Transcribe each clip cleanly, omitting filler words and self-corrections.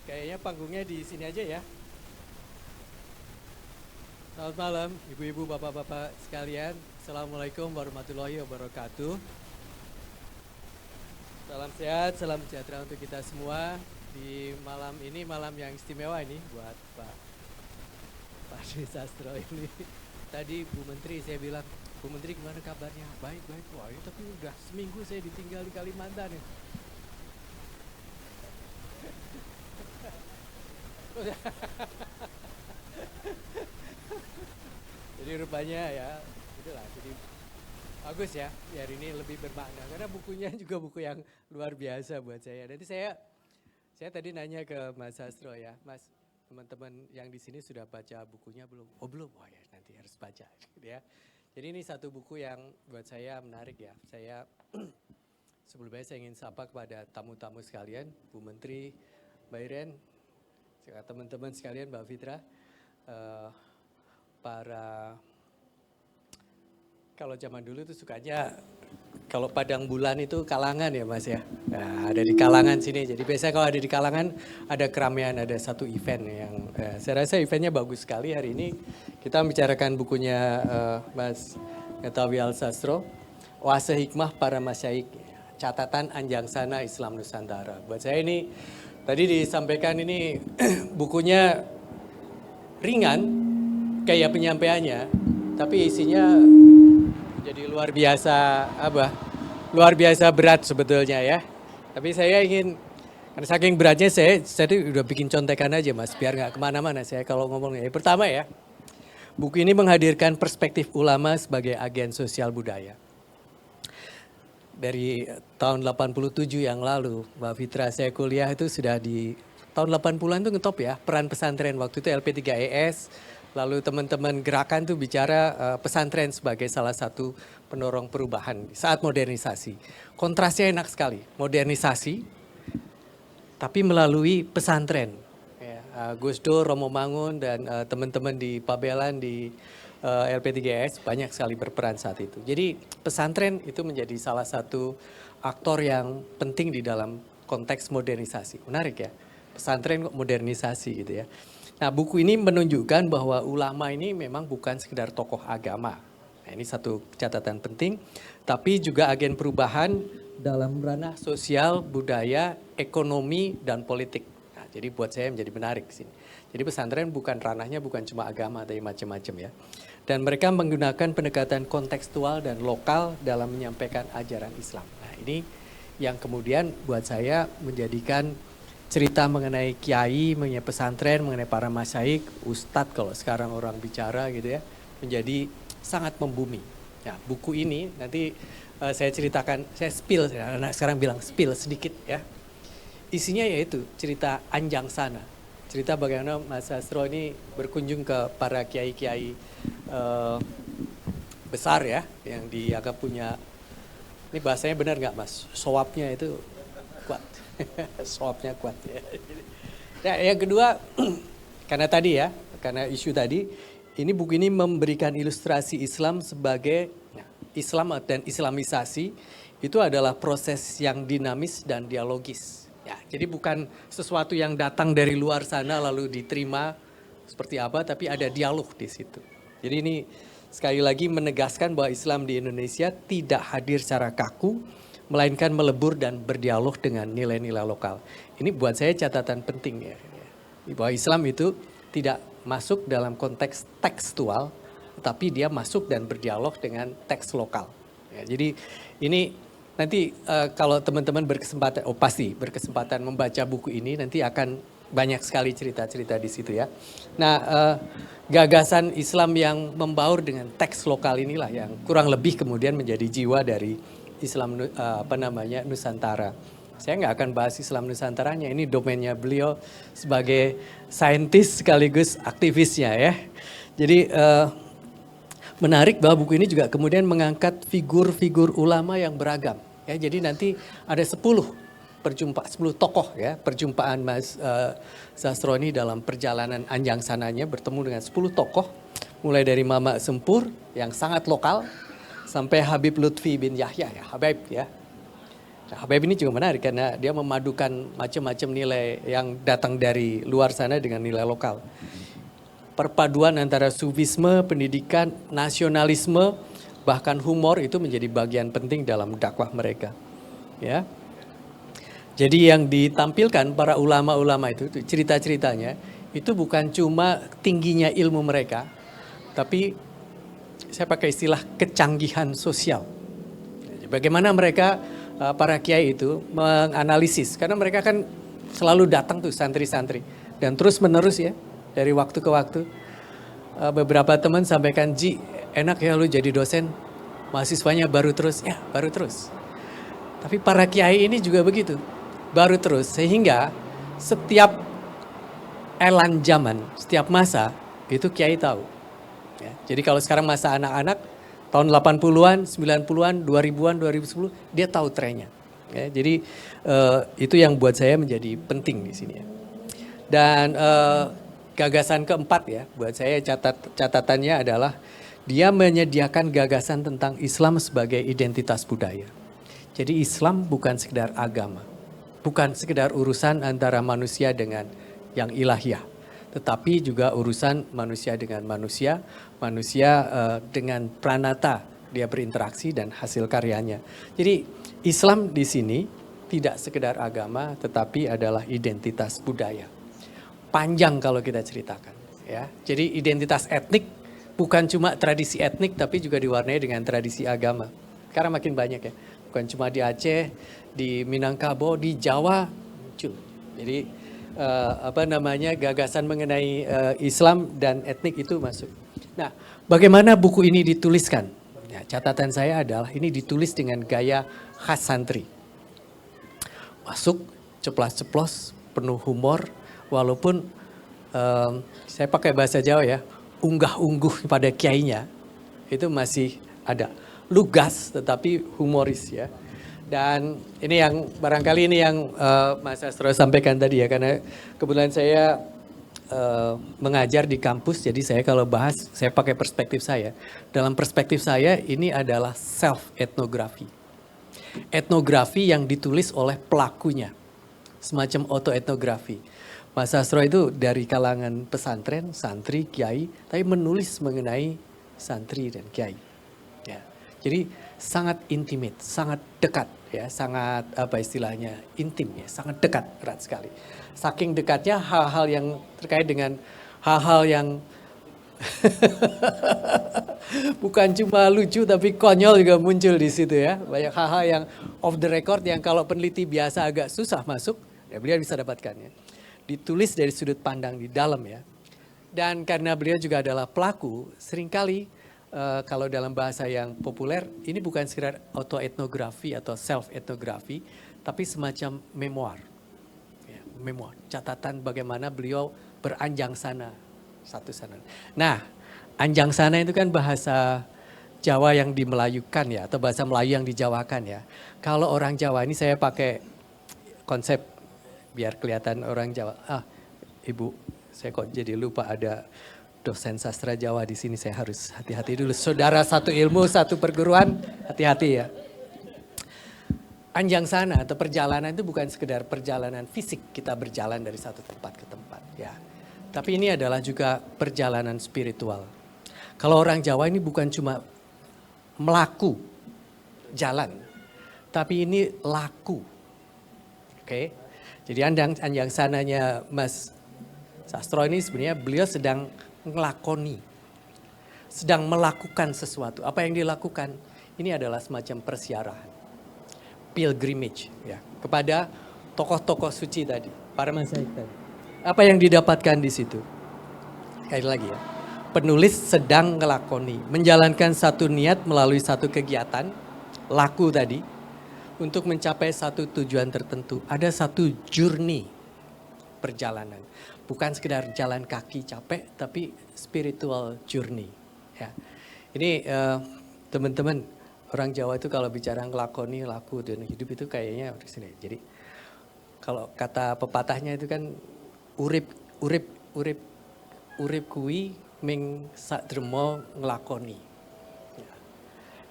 Kayaknya panggungnya di sini aja ya. Selamat malam, ibu-ibu, bapak-bapak sekalian. Assalamualaikum warahmatullahi wabarakatuh. Salam sehat, salam sejahtera untuk kita semua. Di malam ini, malam yang istimewa ini buat Pak Dwi Sastro ini. Tadi Bu Menteri saya bilang, Bu Menteri gimana kabarnya? Baik, baik. Wah, ya, tapi udah seminggu saya ditinggal di Kalimantan ya. Jadi rupanya ya, itulah. Jadi bagus ya, hari ini lebih bermakna karena bukunya juga buku yang luar biasa buat saya. Nanti saya tadi nanya ke Mas Sastro ya, Mas, teman-teman yang di sini sudah baca bukunya belum? Oh belum, oh ya nanti harus baca gitu ya. Jadi ini satu buku yang buat saya menarik ya. Saya sebelumnya saya ingin sapa kepada tamu-tamu sekalian, Bu Menteri, Mbak Iren, teman-teman sekalian, Mbak Fitra, para kalau zaman dulu tuh sukanya kalau padang bulan itu kalangan ya Mas ya. Nah, ada di kalangan sini. Jadi biasanya kalau ada di kalangan ada keramaian, ada satu event yang saya rasa eventnya bagus sekali hari ini. Kita membicarakan bukunya Mas Gatawi Alsastro, Oase Hikmah Para Masyaikh, Catatan Anjangsana Islam Nusantara. Buat saya ini tadi disampaikan ini bukunya ringan kayak penyampaiannya, tapi isinya jadi luar biasa berat sebetulnya ya. Tapi saya ingin karena saking beratnya saya udah bikin contekan aja Mas biar nggak kemana-mana saya kalau ngomongnya. Pertama ya, buku ini menghadirkan perspektif ulama sebagai agen sosial budaya. Dari tahun 87 yang lalu, Mbak Fitra, saya kuliah itu sudah di tahun 80-an tuh ngetop ya, peran pesantren waktu itu LP3ES. Lalu teman-teman gerakan tuh bicara pesantren sebagai salah satu pendorong perubahan saat modernisasi. Kontrasnya enak sekali, modernisasi tapi melalui pesantren. Ya, Gus Dur, Romo Mangun dan teman-teman di Pabelan di LP3S banyak sekali berperan saat itu. Jadi pesantren itu menjadi salah satu aktor yang penting di dalam konteks modernisasi. Menarik ya, pesantren kok modernisasi gitu ya. Nah, buku ini menunjukkan bahwa ulama ini memang bukan sekedar tokoh agama. Nah, ini satu catatan penting, tapi juga agen perubahan dalam ranah sosial, budaya, ekonomi, dan politik. Nah, jadi buat saya menjadi menarik sini. Jadi pesantren bukan ranahnya bukan cuma agama, tapi macam-macam ya. Dan mereka menggunakan pendekatan kontekstual dan lokal dalam menyampaikan ajaran Islam. Nah, ini yang kemudian buat saya menjadikan cerita mengenai kiai, mengenai pesantren, mengenai para masyaikh, ustadz kalau sekarang orang bicara gitu ya, menjadi sangat membumi. Ya, buku ini nanti saya ceritakan, saya spill, anak sekarang bilang spill sedikit ya. Isinya yaitu cerita Anjangsana, cerita bagaimana Mas Sastro ini berkunjung ke para kiai-kiai besar ya, yang dianggap punya, ini bahasanya benar nggak Mas, sowapnya itu kuat. Swapnya kuat ya. Nah, yang kedua karena tadi ya, karena isu tadi, ini buku ini memberikan ilustrasi Islam sebagai Islam dan Islamisasi itu adalah proses yang dinamis dan dialogis. Ya, jadi bukan sesuatu yang datang dari luar sana lalu diterima seperti apa, tapi ada dialog di situ. Jadi ini sekali lagi menegaskan bahwa Islam di Indonesia tidak hadir secara kaku, melainkan melebur dan berdialog dengan nilai-nilai lokal. Ini buat saya catatan penting ya. Bahwa Islam itu tidak masuk dalam konteks tekstual, tapi dia masuk dan berdialog dengan teks lokal. Ya, jadi ini nanti kalau teman-teman berkesempatan, pasti berkesempatan membaca buku ini, nanti akan banyak sekali cerita-cerita di situ ya. Nah, gagasan Islam yang membaur dengan teks lokal inilah yang kurang lebih kemudian menjadi jiwa dari Islam Nusantara. Saya nggak akan bahas Islam Nusantaranya, ini domainnya beliau sebagai saintis sekaligus aktivisnya ya. Jadi menarik bahwa buku ini juga kemudian mengangkat figur-figur ulama yang beragam. Ya, jadi nanti ada 10 tokoh ya, perjumpaan Mas Sastro ini dalam perjalanan Anjangsananya bertemu dengan 10 tokoh, mulai dari Mama Sempur yang sangat lokal, sampai Habib Lutfi bin Yahya ya, Habib ya. Nah, Habib ini juga menarik karena dia memadukan macam-macam nilai yang datang dari luar sana dengan nilai lokal. Perpaduan antara sufisme, pendidikan, nasionalisme, bahkan humor itu menjadi bagian penting dalam dakwah mereka. Ya. Jadi yang ditampilkan para ulama-ulama itu cerita-ceritanya itu bukan cuma tingginya ilmu mereka, tapi saya pakai istilah kecanggihan sosial. Bagaimana mereka para kiai itu menganalisis, karena mereka kan selalu datang tuh santri-santri dan terus menerus ya dari waktu ke waktu. Beberapa teman sampaikan, Ji enak ya lu jadi dosen, mahasiswanya baru terus, ya baru terus. Tapi para kiai ini juga begitu, baru terus, sehingga setiap elan zaman, setiap masa itu kiai tahu. Ya, jadi kalau sekarang masa anak-anak, tahun 80-an, 90-an, 2000-an, 2010, dia tahu trennya. Ya, jadi itu yang buat saya menjadi penting di sini ya. Dan gagasan keempat ya, buat saya catatannya adalah dia menyediakan gagasan tentang Islam sebagai identitas budaya. Jadi Islam bukan sekedar agama, bukan sekedar urusan antara manusia dengan yang ilahiyah, tetapi juga urusan manusia dengan manusia, manusia dengan pranata dia berinteraksi dan hasil karyanya. Jadi Islam di sini tidak sekedar agama, tetapi adalah identitas budaya. Panjang kalau kita ceritakan, ya. Jadi identitas etnik bukan cuma tradisi etnik, tapi juga diwarnai dengan tradisi agama. Sekarang makin banyak ya, bukan cuma di Aceh, di Minangkabau, di Jawa muncul. Jadi gagasan mengenai Islam dan etnik itu masuk. Nah, bagaimana buku ini dituliskan? Ya, catatan saya adalah ini ditulis dengan gaya khas santri. Masuk, ceplas-ceplos, penuh humor, walaupun saya pakai bahasa Jawa ya, unggah-ungguh pada kiainya, itu masih ada. Lugas tetapi humoris ya. Dan ini yang barangkali ini yang Mas Sastro sampaikan tadi ya, karena kebetulan saya mengajar di kampus, jadi saya kalau bahas saya pakai perspektif saya. Dalam perspektif saya ini adalah self etnografi. Etnografi yang ditulis oleh pelakunya, semacam autoetnografi. Mas Sastro itu dari kalangan pesantren, santri, kiai, tapi menulis mengenai santri dan kiai. Ya. Jadi sangat intimate, sangat dekat ya, sangat apa istilahnya, intim ya, sangat dekat, erat sekali. Saking dekatnya hal-hal yang terkait dengan hal-hal yang bukan cuma lucu tapi konyol juga muncul di situ ya. Banyak hal-hal yang off the record yang kalau peneliti biasa agak susah masuk, ya beliau bisa dapatkan ya. Ditulis dari sudut pandang di dalam ya. Dan karena beliau juga adalah pelaku, seringkali kalau dalam bahasa yang populer, ini bukan sekedar autoetnografi atau self-etnografi, tapi semacam memoir. Ya, memoir, catatan bagaimana beliau beranjang sana, satu sana. Nah, anjang sana itu kan bahasa Jawa yang dimelayukan ya, atau bahasa Melayu yang dijawakan ya. Kalau orang Jawa ini saya pakai konsep biar kelihatan orang Jawa. Ibu, saya kok jadi lupa ada dosen sastra Jawa di sini, saya harus hati-hati dulu. Saudara satu ilmu, satu perguruan, hati-hati ya. Anjang sana atau perjalanan itu bukan sekedar perjalanan fisik, kita berjalan dari satu tempat ke tempat ya. Tapi ini adalah juga perjalanan spiritual. Kalau orang Jawa ini bukan cuma melaku, jalan, tapi ini laku. Oke. Jadi anjang sananya Mas Sastro ini sebenarnya beliau sedang ngelakoni, sedang melakukan sesuatu. Apa yang dilakukan? Ini adalah semacam persiaran, pilgrimage ya, kepada tokoh-tokoh suci tadi, para masyayikh tadi. Apa yang didapatkan di situ? Sekali lagi ya, penulis sedang ngelakoni, menjalankan satu niat melalui satu kegiatan, laku tadi, untuk mencapai satu tujuan tertentu. Ada satu journey, perjalanan. Bukan sekedar jalan kaki capek, tapi spiritual journey. Ya. Ini teman-teman, orang Jawa itu kalau bicara ngelakoni, laku dan hidup itu kayaknya di sini. Jadi kalau kata pepatahnya itu kan urip kui ming sadremo ngelakoni. Ya.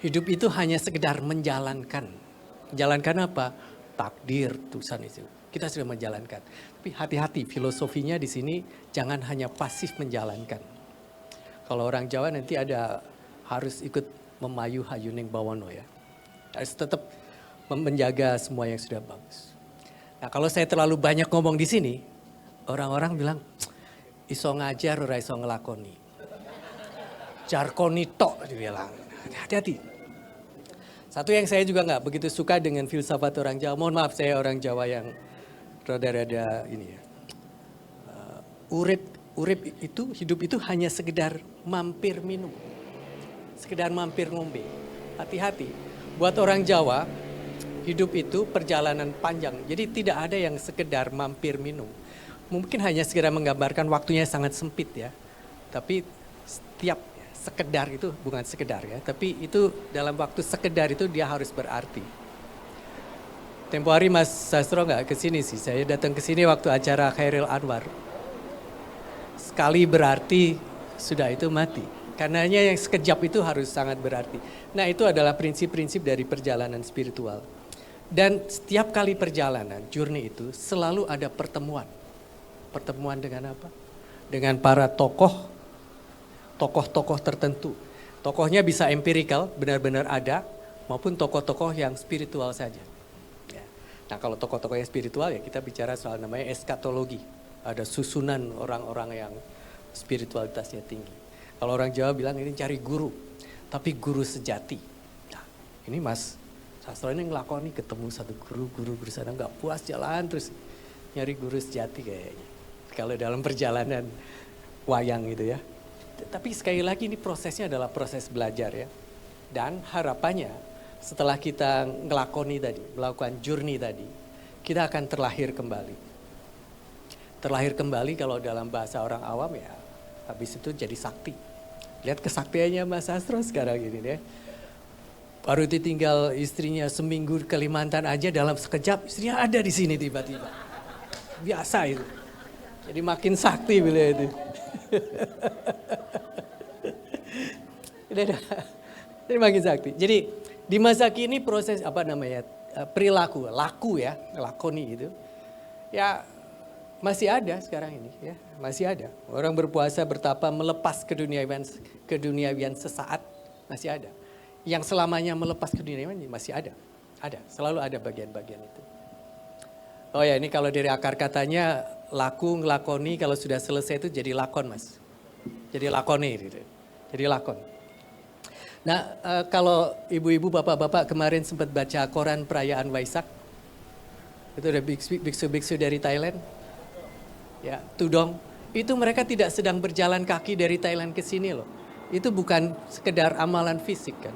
Hidup itu hanya sekedar menjalankan. Menjalankan apa? takdir, Tuhan itu. Kita sudah menjalankan. Tapi hati-hati, filosofinya di sini jangan hanya pasif menjalankan. Kalau orang Jawa nanti harus ikut memayu hayuning bawono ya. Harus tetap menjaga semua yang sudah bagus. Nah kalau saya terlalu banyak ngomong di sini, orang-orang bilang, iso ngajar ora iso ngelakoni. Jarkoni tok dibilang. Hati-hati. Satu yang saya juga nggak begitu suka dengan filsafat orang Jawa. Mohon maaf saya orang Jawa yang rada-rada ini ya. Hidup itu hanya sekedar mampir minum. Sekedar mampir ngombe. Hati-hati. Buat orang Jawa, hidup itu perjalanan panjang. Jadi tidak ada yang sekedar mampir minum. Mungkin hanya sekedar menggambarkan waktunya sangat sempit ya. Tapi setiap sekedar itu bukan sekedar ya. Tapi itu dalam waktu sekedar itu dia harus berarti. Tempo hari Mas Sastro nggak kesini sih. Saya datang ke sini waktu acara Khairil Anwar. Sekali berarti sudah itu mati. Karenanya yang sekejap itu harus sangat berarti. Nah itu adalah prinsip-prinsip dari perjalanan spiritual. Dan setiap kali perjalanan, journey itu selalu ada pertemuan. Pertemuan dengan apa? Dengan para tokoh-tokoh tertentu. Tokohnya bisa empirikal, benar-benar ada, maupun tokoh-tokoh yang spiritual saja. Ya. Nah kalau tokoh-tokoh yang spiritual ya kita bicara soal namanya eskatologi. Ada susunan orang-orang yang spiritualitasnya tinggi. Kalau orang Jawa bilang ini cari guru, tapi guru sejati. Nah, ini Mas Sastro ini ngelakoni ketemu satu guru sana nggak puas jalan terus nyari guru sejati kayaknya. Kalau dalam perjalanan wayang gitu ya. Tapi sekali lagi ini prosesnya adalah proses belajar ya. Dan harapannya setelah kita ngelakoni tadi, melakukan journey tadi, kita akan terlahir kembali. Terlahir kembali kalau dalam bahasa orang awam ya, habis itu jadi sakti. Lihat kesaktiannya Mas Sastro sekarang ini deh. Baru ditinggal istrinya seminggu ke Kalimantan aja dalam sekejap istrinya ada di sini tiba-tiba. Biasa itu. Jadi makin sakti beliau itu. Jadi makin sakti. Jadi di masa kini proses perilaku, laku ya, lakoni itu. Ya masih ada sekarang ini ya, masih ada. Orang berpuasa bertapa melepas keduniawian sesaat masih ada. Yang selamanya melepas keduniawian masih ada. Ada, selalu ada bagian-bagian itu. Oh ya, ini kalau dari akar katanya laku, ngelakoni, kalau sudah selesai itu jadi lakon Mas. Jadi lakoni gitu. Jadi lakon. Nah, kalau ibu-ibu, bapak-bapak kemarin sempat baca koran perayaan Waisak. Itu ada biksu-biksu dari Thailand. Ya, Tudong. Itu mereka tidak sedang berjalan kaki dari Thailand ke sini loh. Itu bukan sekedar amalan fisik kan.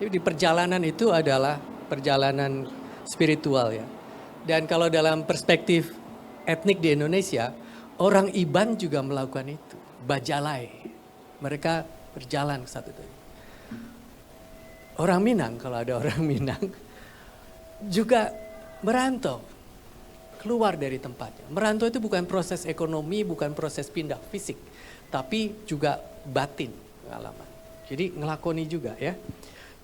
Jadi di perjalanan itu adalah perjalanan spiritual ya. Dan kalau dalam perspektif etnik di Indonesia, orang Iban juga melakukan itu. Bajalai. Mereka berjalan ke satu itu. Orang Minang, kalau ada orang Minang, juga merantau. Keluar dari tempatnya. Merantau itu bukan proses ekonomi, bukan proses pindah fisik. Tapi juga batin pengalaman. Jadi ngelakoni juga ya.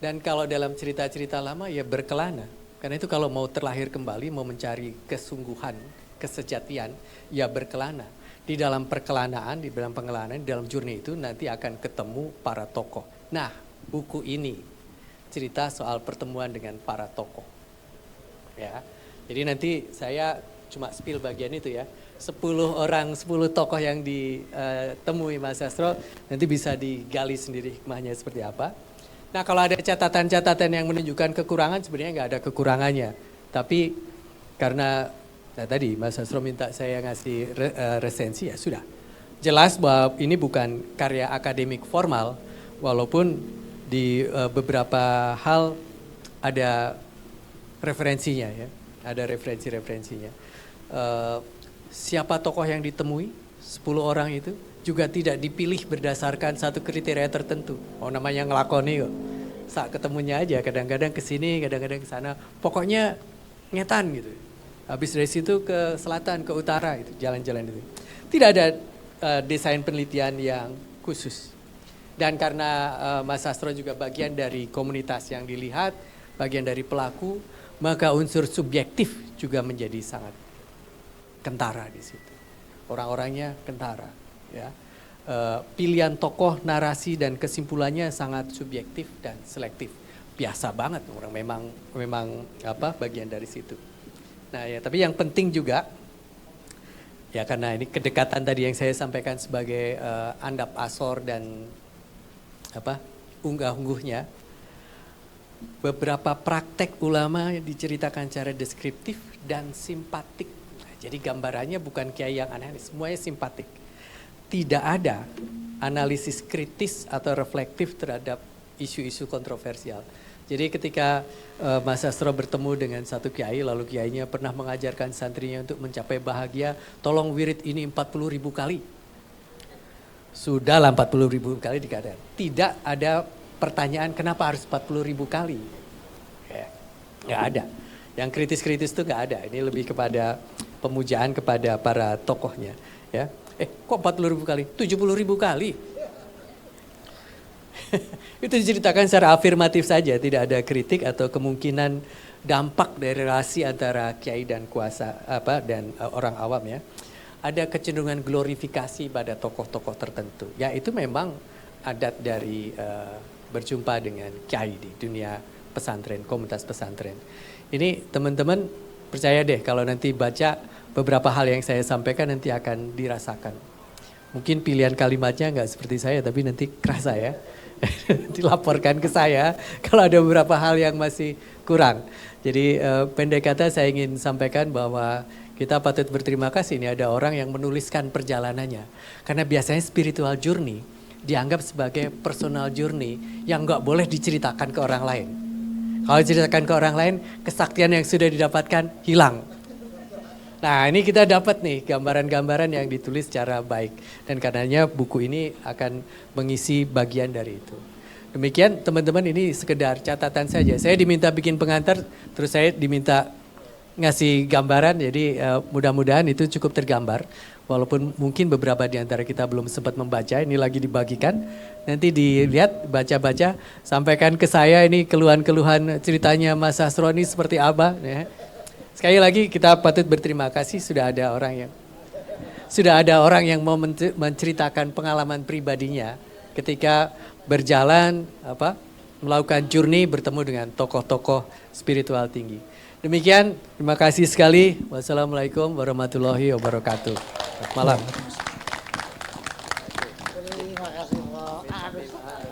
Dan kalau dalam cerita-cerita lama ya berkelana. Karena itu kalau mau terlahir kembali, mau mencari kesungguhan, kesejatian, ya berkelana. Di dalam perkelanaan, di dalam pengelanaan, di dalam journey itu nanti akan ketemu para tokoh. Nah, buku ini cerita soal pertemuan dengan para tokoh. Ya. Jadi nanti saya cuma spill bagian itu ya. 10 tokoh yang ditemui Mas Sastro, nanti bisa digali sendiri hikmahnya seperti apa. Nah kalau ada catatan-catatan yang menunjukkan kekurangan, sebenarnya nggak ada kekurangannya. Tapi karena tadi Mas Sastro minta saya ngasih resensi ya sudah. Jelas bahwa ini bukan karya akademik formal, walaupun di beberapa hal ada referensinya ya. Ada referensi-referensinya. Siapa tokoh yang ditemui, 10 orang itu, juga tidak dipilih berdasarkan satu kriteria tertentu. Oh namanya ngelakoni kok. Saat ketemunya aja, kadang-kadang ke sini, kadang-kadang ke sana. Pokoknya ngetan gitu. Habis dari situ ke selatan, ke utara, gitu, jalan-jalan itu. Tidak ada desain penelitian yang khusus. Dan karena Mas Sastro juga bagian dari komunitas yang dilihat, bagian dari pelaku, maka unsur subjektif juga menjadi sangat kentara di situ. Orang-orangnya kentara, ya. Pilihan tokoh, narasi dan kesimpulannya sangat subjektif dan selektif. Biasa banget orang memang bagian dari situ. Nah ya, tapi yang penting juga ya karena ini kedekatan tadi yang saya sampaikan sebagai andap asor dan unggah-ungguhnya, beberapa praktek ulama diceritakan secara deskriptif dan simpatik. Nah, jadi gambarannya bukan kiai yang aneh, semuanya simpatik. Tidak ada analisis kritis atau reflektif terhadap isu-isu kontroversial. Jadi ketika Mas Sastro bertemu dengan satu kiai, lalu kiainya pernah mengajarkan santrinya untuk mencapai bahagia, tolong wirid ini 40.000 kali. Sudahlah 40.000 kali dikatakan. Tidak ada pertanyaan kenapa harus 40.000 kali. Ya, nggak ada. Yang kritis-kritis itu nggak ada. Ini lebih kepada pemujaan kepada para tokohnya. Ya. Kok 40.000 kali? 70.000 kali. Itu diceritakan secara afirmatif saja, tidak ada kritik atau kemungkinan dampak dari relasi antara kiai dan kuasa dan orang awam ya. Ada kecenderungan glorifikasi pada tokoh-tokoh tertentu. Ya itu memang adat dari berjumpa dengan kiai di dunia pesantren, komunitas pesantren. Ini teman-teman percaya deh kalau nanti baca beberapa hal yang saya sampaikan nanti akan dirasakan. Mungkin pilihan kalimatnya nggak seperti saya tapi nanti kerasa ya. Dilaporkan ke saya kalau ada beberapa hal yang masih kurang. Jadi pendek kata saya ingin sampaikan bahwa kita patut berterima kasih ini ada orang yang menuliskan perjalanannya. Karena biasanya spiritual journey dianggap sebagai personal journey yang nggak boleh diceritakan ke orang lain. Kalau diceritakan ke orang lain, kesaktian yang sudah didapatkan hilang. Nah ini kita dapat nih gambaran-gambaran yang ditulis secara baik. Dan karenanya buku ini akan mengisi bagian dari itu. Demikian teman-teman ini sekedar catatan saja. Saya diminta bikin pengantar, terus saya diminta ngasih gambaran. Jadi mudah-mudahan itu cukup tergambar. Walaupun mungkin beberapa di antara kita belum sempat membaca, ini lagi dibagikan. Nanti dilihat, baca-baca, sampaikan ke saya ini keluhan-keluhan ceritanya Mas Sastro ini seperti apa. Ya. Sekali lagi kita patut berterima kasih sudah ada orang yang mau menceritakan pengalaman pribadinya ketika berjalan melakukan journey bertemu dengan tokoh-tokoh spiritual tinggi. Demikian, terima kasih sekali. Wassalamualaikum warahmatullahi wabarakatuh. Selamat malam. Terima kasih, Pak.